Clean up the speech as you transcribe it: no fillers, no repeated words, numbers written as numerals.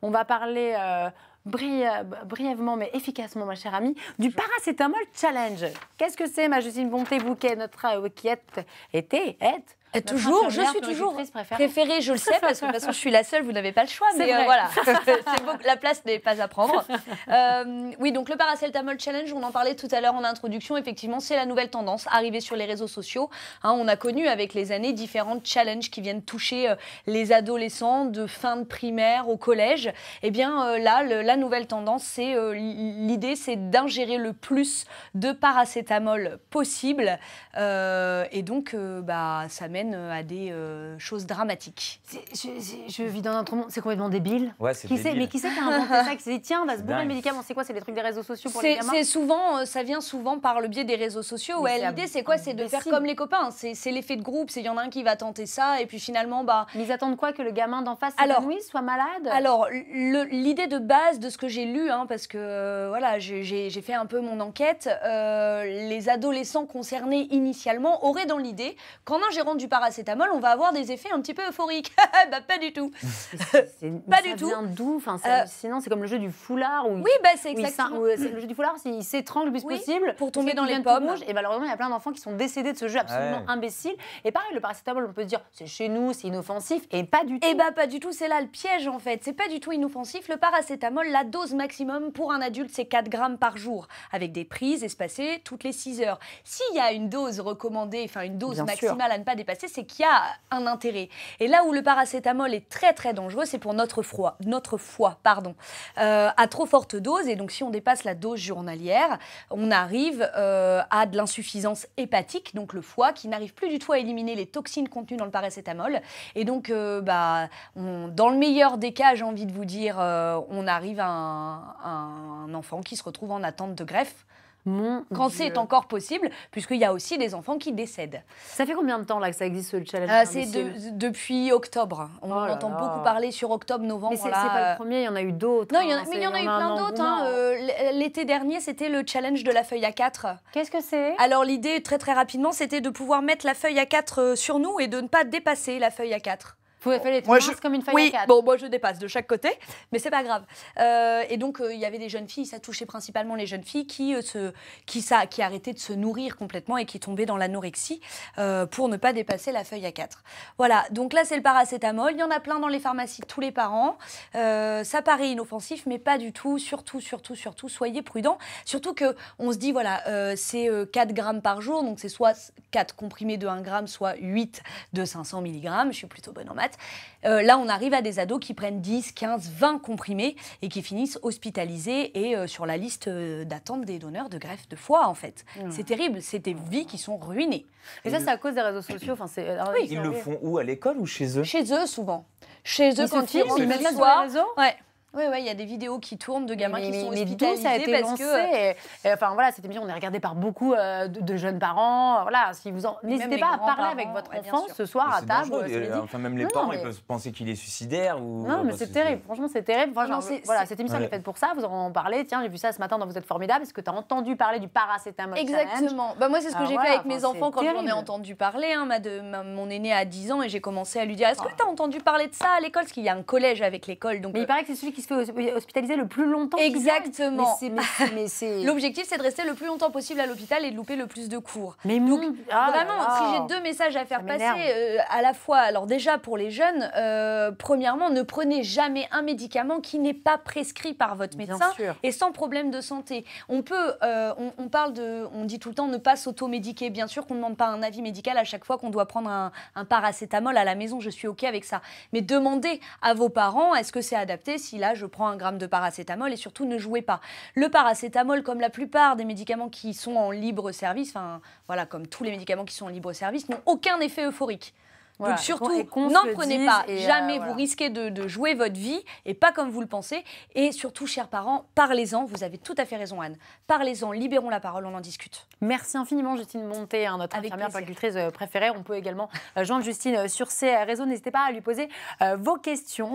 On va parler brièvement mais efficacement, ma chère amie, du paracétamol challenge. Qu'est-ce que c'est, ma Justine Bonté, vous qui êtes toujours, je suis toujours préférée, je le sais, parce que de toute façon, je suis la seule, vous n'avez pas le choix, mais voilà, la place n'est pas à prendre. Oui, donc le paracétamol challenge, on en parlait tout à l'heure en introduction, effectivement, c'est la nouvelle tendance arrivée sur les réseaux sociaux. Hein, on a connu avec les années différentes challenges qui viennent toucher les adolescents de fin de primaire au collège. Eh bien là, la nouvelle tendance, c'est l'idée, c'est d'ingérer le plus de paracétamol possible. Et donc, ça mène à des choses dramatiques. Je vis dans un autre monde, c'est complètement débile. Ouais, c'est débile. Mais qui c'est qui a inventé ça, qui s'est dit tiens, on va se bourrer le médicament? C'est quoi? C'est des trucs des réseaux sociaux pour les gamins? C'est souvent, ça vient souvent par le biais des réseaux sociaux. Ouais, l'idée, c'est quoi? C'est de faire comme les copains. C'est l'effet de groupe. Il y en a un qui va tenter ça, et puis finalement, Mais ils attendent quoi? Que le gamin d'en face s'évanouisse, soit malade? Alors, l'idée de base de ce que j'ai lu, hein, parce que voilà, j'ai fait un peu mon enquête, les adolescents concernés initialement auraient dans l'idée qu'en ingérant du paracétamol, on va avoir des effets un petit peu euphoriques. Pas du tout. Pas du tout. Ça vient d'où? Enfin, c'est hallucinant. C'est comme le jeu du foulard. Oui, c'est exactement. Le jeu du foulard, il s'étrangle le plus possible pour tomber dans les pommes. Et malheureusement, il y a plein d'enfants qui sont décédés de ce jeu absolument imbécile. Et pareil, le paracétamol, on peut se dire, c'est chez nous, c'est inoffensif, et pas du tout. Et pas du tout. C'est là le piège, en fait. C'est pas du tout inoffensif. Le paracétamol, la dose maximum pour un adulte, c'est 4 grammes par jour, avec des prises espacées toutes les 6 heures. S'il y a une dose recommandée, enfin une dose maximale à ne pas dépasser, c'est qu'il y a un intérêt. Et là où le paracétamol est très très dangereux, c'est pour notre foie, à trop forte dose. Et donc si on dépasse la dose journalière, on arrive à de l'insuffisance hépatique, donc le foie qui n'arrive plus du tout à éliminer les toxines contenues dans le paracétamol. Et donc dans le meilleur des cas, j'ai envie de vous dire, on arrive à un enfant qui se retrouve en attente de greffe. Quand c'est encore possible, puisqu'il y a aussi des enfants qui décèdent. Ça fait combien de temps là que ça existe, ce challenge? C'est depuis octobre. On entend beaucoup parler sur octobre, novembre. Mais c'est pas le premier, il y en a eu d'autres. Non, il y en a eu plein d'autres. L'été dernier, c'était le challenge de la feuille A4. Qu'est-ce que c'est? Alors l'idée, très très rapidement, c'était de pouvoir mettre la feuille A4 sur nous et de ne pas dépasser la feuille A4. Vous pouvez faire les comme une feuille A4. Bon, moi je dépasse de chaque côté, mais c'est pas grave. Et donc il y avait des jeunes filles, ça touchait principalement les jeunes filles qui arrêtaient de se nourrir complètement et qui tombaient dans l'anorexie pour ne pas dépasser la feuille A4. Voilà, donc là c'est le paracétamol, il y en a plein dans les pharmacies tous les parents. Ça paraît inoffensif, mais pas du tout. Surtout, soyez prudents. Surtout qu'on se dit, voilà, c'est 4 grammes par jour, donc c'est soit 4 comprimés de 1 gramme, soit 8 de 500 mg. Je suis plutôt bonne en maths. Là, on arrive à des ados qui prennent 10, 15, 20 comprimés et qui finissent hospitalisés et sur la liste d'attente des donneurs de greffe de foie, en fait. C'est terrible, c'est des vies qui sont ruinées. Et ça, c'est à cause des réseaux sociaux. Enfin, oui. Ils le font où? À l'école ou chez eux? Chez eux, souvent. Chez eux, quand ils rentrent le soir. Ouais. Oui, il y a des vidéos qui tournent de gamins qui sont hospitalisés. Mais ça a été lancé. Enfin voilà, cette émission, on est regardé par beaucoup de jeunes parents. Voilà, si vous n'hésitez pas à parler avec votre enfant ce soir à table. Enfin, même les parents, ils peuvent penser qu'il est suicidaire. Non, mais c'est terrible. Franchement, c'est terrible. Voilà, cette émission est faite pour ça. Vous en parlez. Tiens, j'ai vu ça ce matin dans Vous êtes formidable. Est-ce que tu as entendu parler du paracétamol? Exactement. Moi, c'est ce que j'ai fait avec mes enfants quand j'en ai entendu parler. Mon aîné a 10 ans et j'ai commencé à lui dire, est-ce que tu as entendu parler de ça à l'école? Parce qu'il y a un collège avec l'école. Mais il paraît que c'est celui qui se fait hospitaliser le plus longtemps. Exactement. L'objectif, c'est de rester le plus longtemps possible à l'hôpital et de louper le plus de cours. Mais donc, vraiment, si j'ai 2 messages à faire passer, à la fois, alors déjà pour les jeunes, premièrement, ne prenez jamais un médicament qui n'est pas prescrit par votre médecin et sans problème de santé. On peut, on dit tout le temps ne pas s'automédiquer. Bien sûr qu'on ne demande pas un avis médical à chaque fois qu'on doit prendre un paracétamol à la maison. Je suis OK avec ça. Mais demandez à vos parents, est-ce que c'est adapté si là, je prends 1 gramme de paracétamol, et surtout ne jouez pas. Le paracétamol, comme la plupart des médicaments qui sont en libre service, enfin voilà, comme tous les médicaments qui sont en libre service, n'ont aucun effet euphorique. Voilà, donc surtout, n'en prenez pas. Jamais vous risquez de jouer votre vie et pas comme vous le pensez. Et surtout, chers parents, parlez-en. Vous avez tout à fait raison, Anne. Parlez-en, libérons la parole, on en discute. Merci infiniment, Justine Bonté, notre infirmière puéricultrice préférée. On peut également joindre Justine sur ses réseaux. N'hésitez pas à lui poser vos questions.